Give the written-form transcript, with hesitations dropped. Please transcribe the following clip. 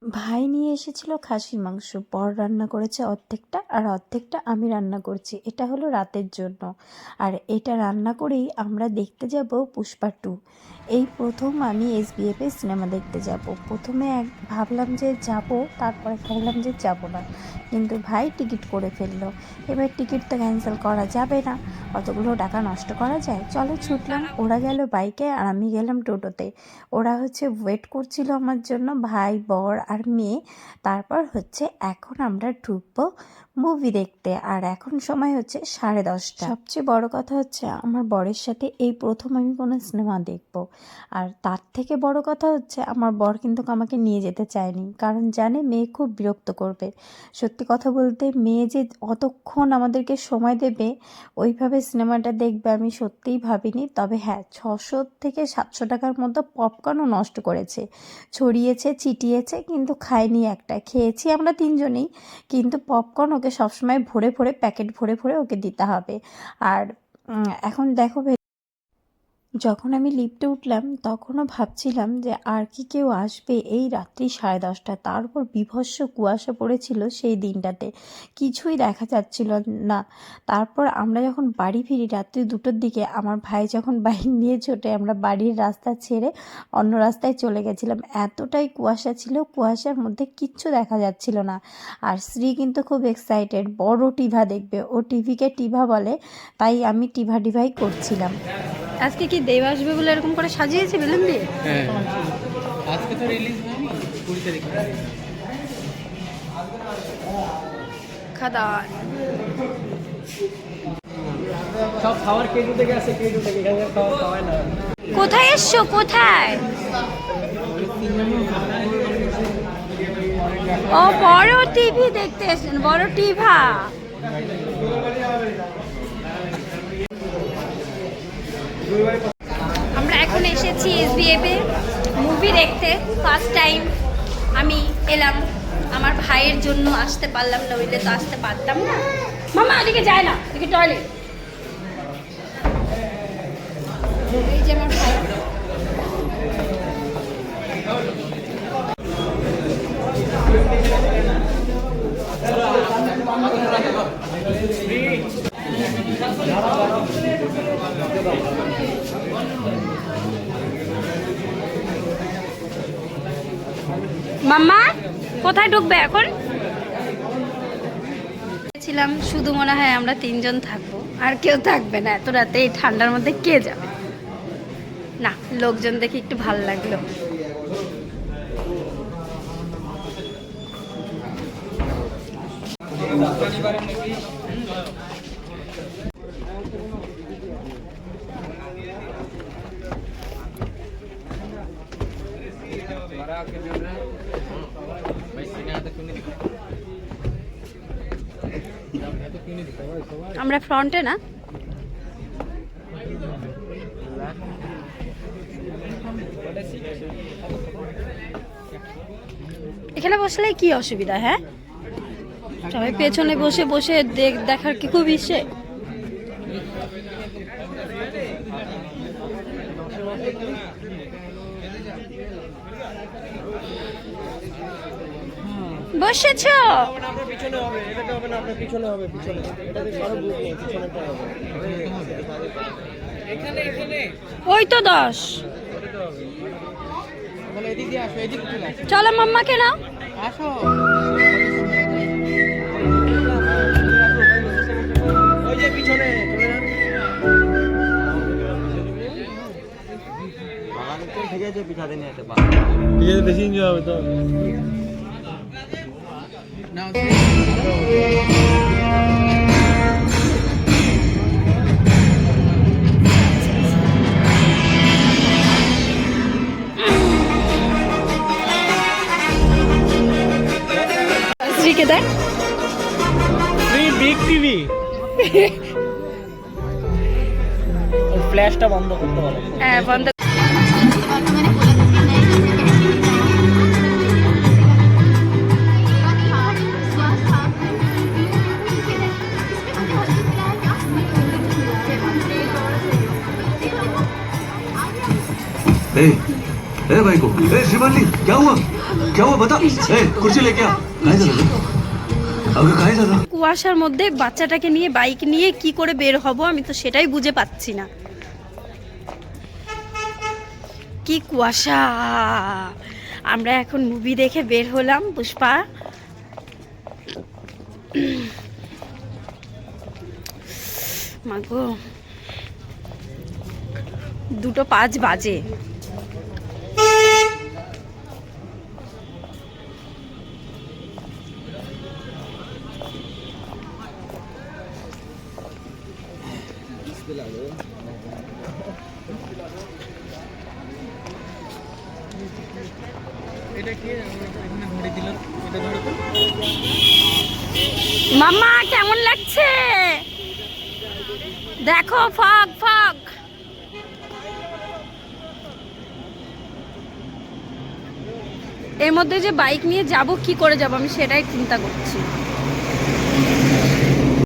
ভাই নিয়ে এসেছিল খাসির মাংস। বর রান্না করেছে অর্ধেকটা, আর অর্ধেকটা আমি রান্না করছি। এটা হলো রাতের জন্য। আর এটা রান্না করেই আমরা দেখতে যাব পুষ্পা 2। এই প্রথম আমি এসবিএফে সিনেমা দেখতে যাব। প্রথমে ভাবলাম যে যাব, তারপরে ভাবলাম যে যাব না, কিন্তু ভাই টিকিট করে ফেললো। এবার টিকিট তো ক্যান্সেল করা যাবে না, অতগুলো টাকা নষ্ট করা যায়? চলো ছুটলাম। ওরা গেল বাইকে আর আমি গেলাম টোটোতে। ওরা ওয়েট করছিল আমার জন্য, ভাই, বর আর মেয়ে। তারপর এখন আমরা ঢুকবো মুভি দেখতে। আর এখন সময় 10:30। সবচেয়ে বড় কথা আমার বরের সাথে এই প্রথম আমি কোনো সিনেমা দেখব। আর তার থেকে বড় কথা আমার বর কিন্তু আমাকে নিয়ে যেতে চায়নি, কারণ জানে মেয়ে খুব বিরক্ত করবে। সত্যি কথা বলতে, মেয়ে যে অতক্ষণ আমাদেরকে সময় দেবে ওইভাবে সিনেমাটা দেখবে আমি সত্যিই ভাবিনি। তবে হ্যাঁ, 600 থেকে 700 টাকার মতো পপকর্নও নষ্ট করেছে, ছড়িয়েছে, ছিটিয়েছে, কিন্তু খায়নি একটা। খেয়েছি আমরা তিনজনেই, কিন্তু পপকর্ন ওকে সবসময় ভরে ভরে, প্যাকেট ভরে ভরে ওকে দিতে হবে। আর এখন দেখো, যখন আমি লিফটে উঠলাম তখনও ভাবছিলাম যে আর কি কেউ আসবে এই রাত্রি 10:30। তার উপর বীভৎস কুয়াশা পড়েছিল সেই দিনটাতে, কিছুই দেখা যাচ্ছিল না। তারপর আমরা যখন বাড়ি ফিরি রাত্রি 2টোর দিকে, আমার ভাই যখন বাইক নিয়ে ছোটে, আমরা বাড়ির রাস্তা ছেড়ে অন্য রাস্তায় চলে গেছিলাম। এতটাই কুয়াশা ছিল, কুয়াশার মধ্যে কিচ্ছু দেখা যাচ্ছিল না। আর শ্রী কিন্তু খুব এক্সাইটেড, বড় টিভা দেখবে, ও টিভিকে টিভা বলে, তাই আমি টিভা ডিভাই করছিলাম। আজকে কি দেব আসবে বলে এরকম করে সাজিয়েছে বেলুন দিয়ে? হ্যাঁ, আজকে তো রিলিজ হয়নি, 20 তারিখ। খাদান সব খাওয়ার কেটু থেকে আসে, কেটু থেকে এখানে খাওয়া খাওয়ায় না। কোথায় এসছো? কোথায়? ও বড় টিভি দেখতে এসেছেন, বড় টিভা। আমরা এখন এসেছি এসবিএফ এ মুভি দেখতে। ফার্স্ট টাইম আমি এলাম, আমার ভাইয়ের জন্য আসতে পারলাম, নইলে তো আসতে পারতাম না। মামা এদিকে যায় না, এদিকে টয়লেট। এই যে আমার ভাই। মাম্মা কোথায় ঢুকবে এখন? ছিলাম শুধু, মনে হয় আমরা তিনজন থাকবো, আর কেউ থাকবে না এত রাতে এই ঠান্ডার মধ্যে। কে যাবে? না, লোকজন দেখে একটু ভালো লাগলো। আমরা ফ্রন্টে না, এখানে বসলে কি অসুবিধা? হ্যাঁ, সবাই পেছনে বসে বসে দেখার কি খুব ইচ্ছে। বসেছো? ওই তো 10। চলো মাম্মাকে নাও। বেশি এনজয় হবে তো। শ্রীকে দেখ, বিগ টিভি। ফ্ল্যাশটা বন্ধ করতে বলো। হ্যাঁ বন্ধ। ए भाई को, ए शिवाली क्या हुआ? क्या हुआ बता ए, कुर्सी लेके आ कहाँ जा रहा अगर कहाँ जा रहा কুয়াশার মধ্যে বাচ্চাটাকে নিয়ে বাইক নিয়ে কি করে বের হব আমি তো সেটাই বুঝে পাচ্ছি না। কি কুয়াশা! আমরা এখন মুভি দেখে বের হলাম পুষ্পা। মাগো 2:05 বাজে। মাম্মা কেমন লাগছে দেখো, ফগ ফগ। এর মধ্যে যে বাইক নিয়ে যাব কি করে যাব আমি সেটাই চিন্তা করছি।